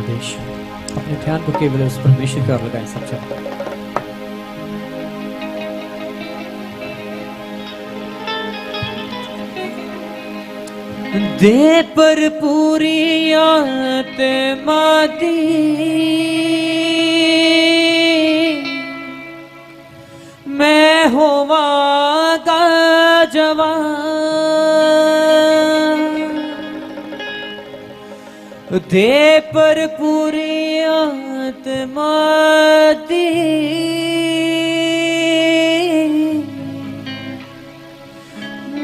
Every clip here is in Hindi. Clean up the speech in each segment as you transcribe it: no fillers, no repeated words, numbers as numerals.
आदेश। अपने ध्यान को केवल उस परमेश्वर की ओर लगाएं सब जगह। दे पर पूरी आत्मा दी, मैं होवागा जवान। दे पर पूरी आत्मा दी,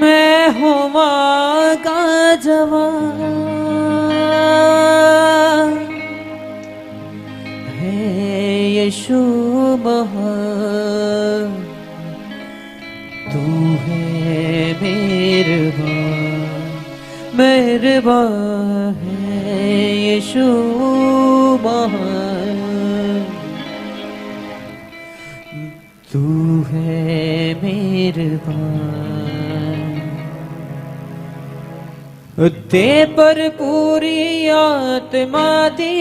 मैं होवागा जवान। है यीशु महान, तू है मेहरबान, मेहरबान है यीशु महान, तू है मेहरबान। ते पर पूरी आत्मा दी,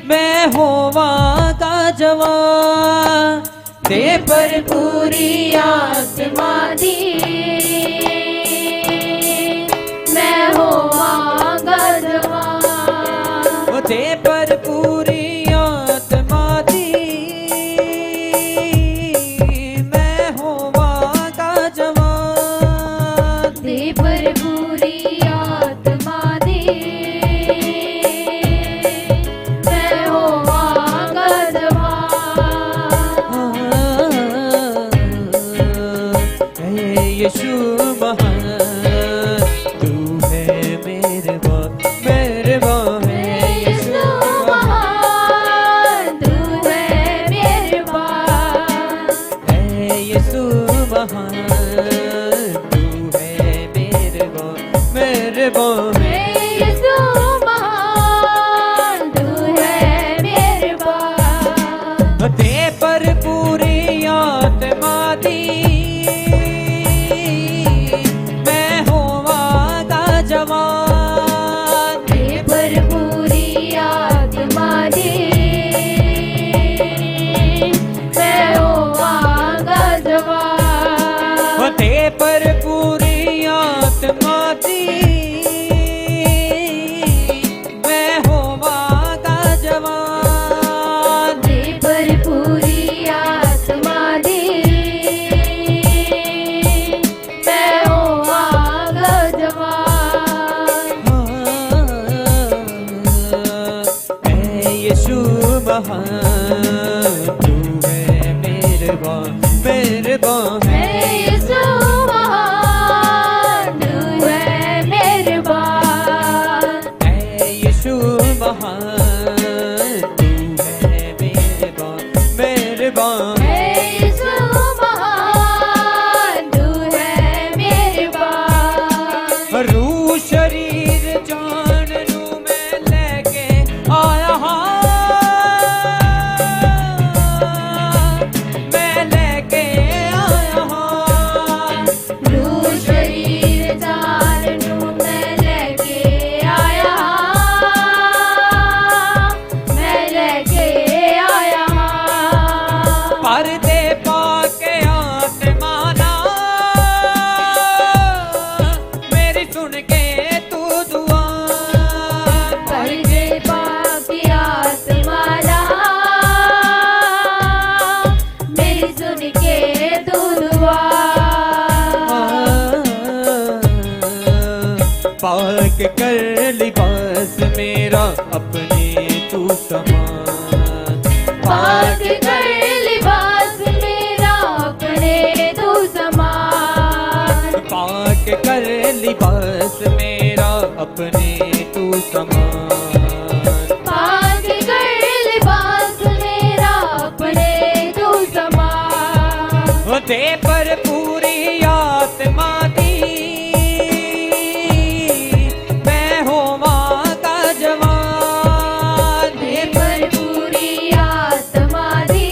मैं होवागा जवान। ते पर पूरी आत्मा दी, मैं होवागा जवान। ते पर पूरी आत्मा दी, मैं होवागा जवान। ते पर पूरी आत्मा दी, मैं होवागा जवान। यीशु महान, तू है मेहरबान, मेहरबान है यीशु महान, तू है मेहरबान। है यीशु महान, तू है मेहरबान, मेहरबान है यीशु महान, तू है मेहरबान। ते पर पूरी आत्मा दी, मैं होवागा जवान। ते पर पूरी आत्मा दी, मैं होवागा जवान। ते पर पूरी आत्मा दी, मैं होवागा जवान। ते पर पूरी आत्मा दी, मैं होवागा जवान। है यीशु महान, तू है मेहरबान, मेहरबान है यीशु महान, तू है मेहरबान। है यीशु महान, तू है मेहरबान, मेहरबान यीशु महान, तू है मेहरबान। रूह शरीर जान नू मैं लेके आया हाँ, मैं लेके आया हाँ। रूह शरीर जान नू मैं लेके आया, मैं लेके आया। पर्दे पाके आत्मा ना, मेरी सुन के तू दुआ। पर्दे पाके आत्मा ना, मेरी सुन के तू दुआ। पाक कर लिबास मेरा अपने तू समान। पाक कर लिबास मेरा अपने तू समान। पाक कर लिबास मेरा अपने तू समान। पाक कर लिबास मेरा अपने तू समान। ते पर पूरी आत्मा दी, मैं होवागा जवान। ते पर पूरी आत्मा दी,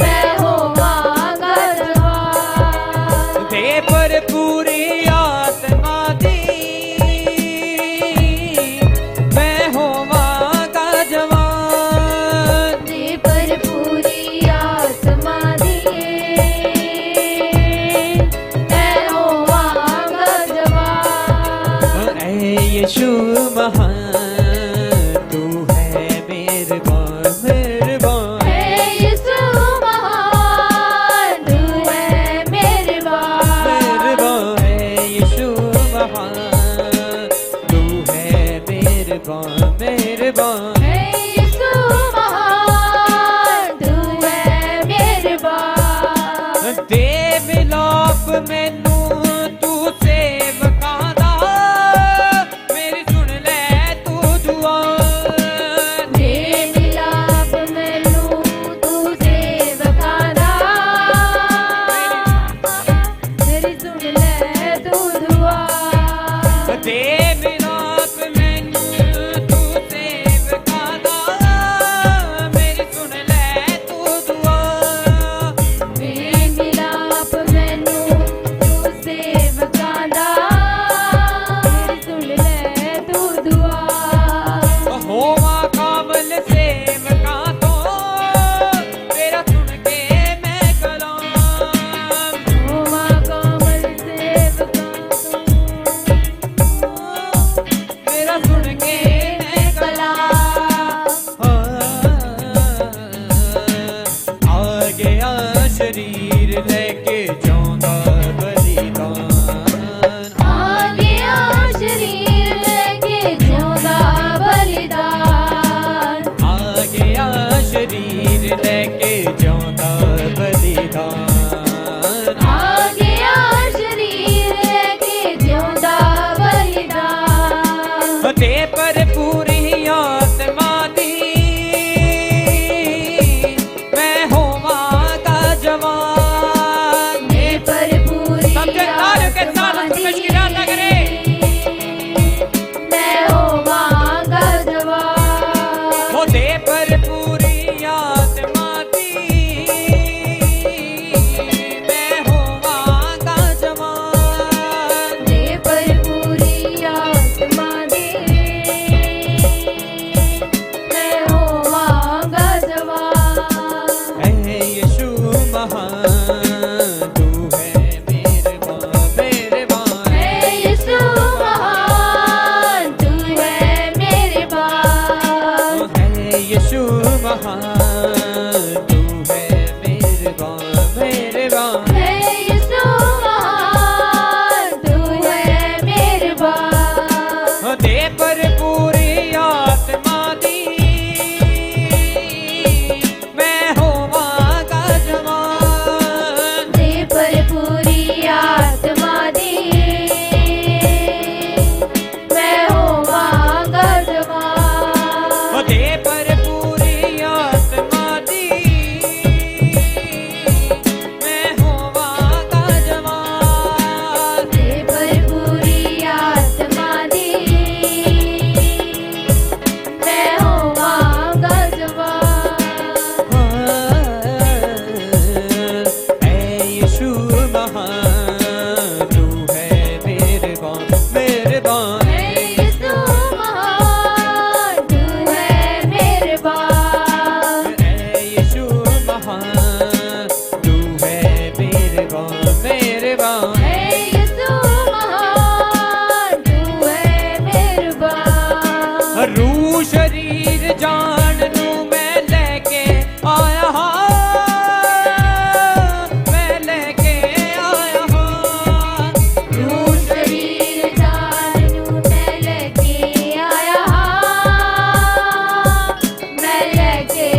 मैं होवागा जवान। ते पर पूरी आत्मा दी, यीशु महान तू है मेहरबान मेहरबान है यीशु महान तू है मेहरबान मेहरबान है यीशु महान तू है मेहरबान मेहरबान है यीशु महान तू है मेहरबान दे मिलाप मैनू तू सेवकां दा मेरी सुन ले तू दुआ दे मिलाप मैनू तू सेवकां दा मेरी सुन ले तू दुआ दे मिलाप मैनू तू सेवकां दा मेरी सुन ले तू दुआ दे मिलाप मैनू तू सेवकां दा मेरी सुन ले तू दुआ होवा काबल सेवकां तो तेरा सुन के मैं कलाम होवा कामल सेवकां तेरा सुन के मैं कलाम आ गया शरीर लेके जांदा बलिदान आ गया शरीर लेके जिਉਂਦਾ बलिदान आ गया शरीर लेके जांदा बलिदान आ गया शरीर लेके जिਉਂਦਾ बलिदान ते पर पूरी आत्मा दी मैं होवांगा जवान दे पर पूरी समझे तारे के साथ तशकीरात ना करे मैं होवांगा जवान हो दे पर पूरी आत्मा दी मैं होवांगा जवान दे पर पूरी आत्मा दे मैं होवांगा जवान है यीशु महान तू है मेहरबान मेहरबान है यीशु महान तू है मेहरबान है यीशु महान तू है मेहरबान मेहरबान है यीशु महान तू है मेहरबान दे पर पूरी आत्मा दी मैं होवांगा जवान दे पर पूरी आत्मा दे मैं होवांगा जवान दे पर पूरी आत्मा दी मैं होवांगा जवान दे पर पूरी आत्मा दे मैं होवांगा जवान है यीशु महान तू है मेहरबान मेहरबान है यीशु महान तू है मेहरबान है यीशु महान तू है मेहरबान मेहरबान है यीशु महान तू है मेहरबान रूह शरीर जान नू मैं लेके आया हां मैं लेके आया हां रूह शरीर जान नू मैं लेके आया हां मैं लेके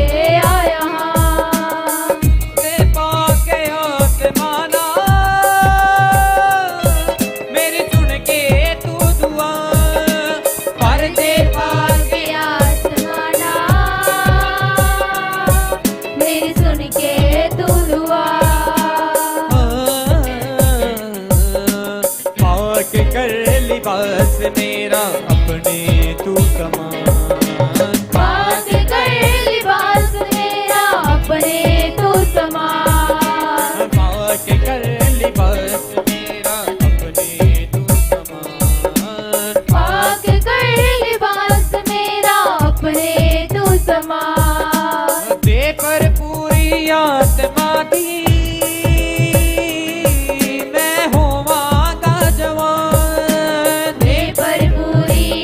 आया हां ते पाके आत्माना मेरी सुन के तू दुआ पर दे पाके आसमाना मेरी सुन के तू दुआ पाके कर लिबास मेरा अपने तू समान पाक कर लिबास मेरा अपने तू समान पाके कर लिबास मेरा अपने तू समान पाक कर लिबास मेरा अपने तू समान दे पर पूरी आत्मा दी मैं होवांगा जवान दे पर पूरी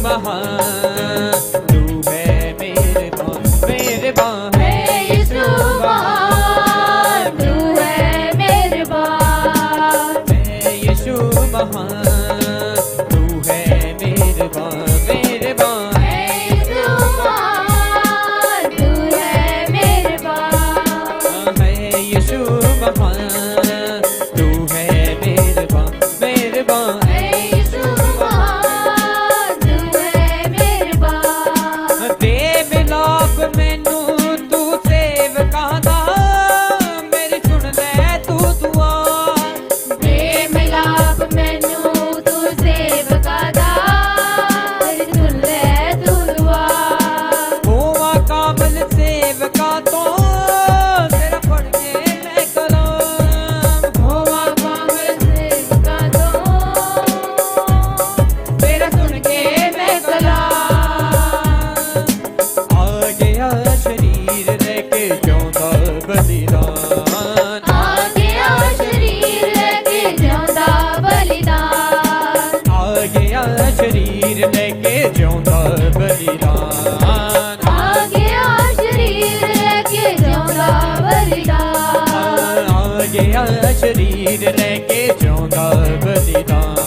महान तू है मेहरबान मेहरबान है यीशु महान, तू है मेहरबान। है यीशु महान तू है मेहरबान मेहरबान है यीशु महान, तू है मेहरबान। है यीशु महान तू है मेहरबान मेहरबान है यीशु महान, तू है मेहरबान। दे मिलाप मैनू तू सेवकां दा मेरी सुन ले तू दुआ दे मिलाप मैनू तू सेवका दा, मेरी सुन ले तू दुआ। होवा कामल सेवका तो तेरा पढ़ के मैं कलाम होवा कामल सेवका तो, तेरा सुन के मैं सलाम। आ गया शरीर लेके जिਉਂਦਾ बलिदान आ गया शरीर लेके जिਉਂਦਾ बलिदान। आ गया शरीर लेके जिਉਂਦਾ बलिदान आ गया शरीर लेके जिਉਂਦਾ बलिदान। आ गया शरीर लेके जिਉਂਦਾ बलिदान